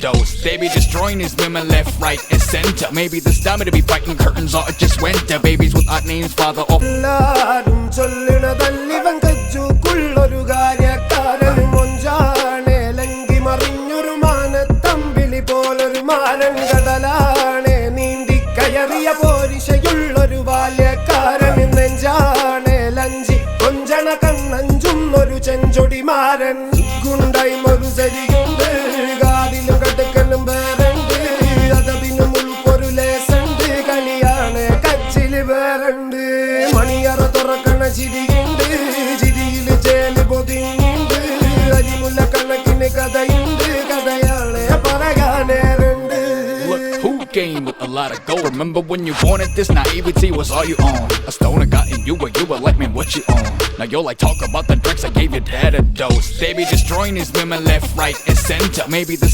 dose. They be destroying these women left, right, and center. Maybe this time it'll be fighting curtains or it just went to babies with odd names, father or എല്ലാരും ചൊല്ലണതല്ലിവൻ കജ്ജുക്കുള്ളൊരു കാര്യക്കാരൻ മൊഞ്ചാണ് ലങ്കി മറിഞ്ഞൊരു മാനത്തമ്പിളി പോലൊരു മാരൻ കടലാണ് നീന്തി കയറിയ പോരിശയുള്ളൊരു ബാല്യക്കാരൻ നെഞ്ചാണ് ലഞ്ചി കൊഞ്ചണ കണ്ണഞ്ചുന്നൊരു ചെഞ്ചൊടിമാരൻ ഗുണ്ടായി ഒരു സരിയുണ്ട് കാതിലും കടുക്കലും വേറുണ്ട് അതതിനും ഉൾപ്പൊരു ലേസുണ്ട് കളിയാണ് കച്ചില് വേറുണ്ട് മണിയറ തുറക്കണ ചിരിയുണ്ട് ചിരിയിൽ ചേല് പൊതിഞ്ഞുണ്ട് അരിമുല്ല കണക്കിന് കഥയുണ്ട് കഥയാണ് പറയാനേറുണ്ട്. who came with a lot of gold. Remember when you wanted this naivety was all you own. A stoner got in you, but you were like, man, what you own? Now you're like, talk about the drinks I gave your dad a dose. They be destroying these women left, right, and center. Maybe this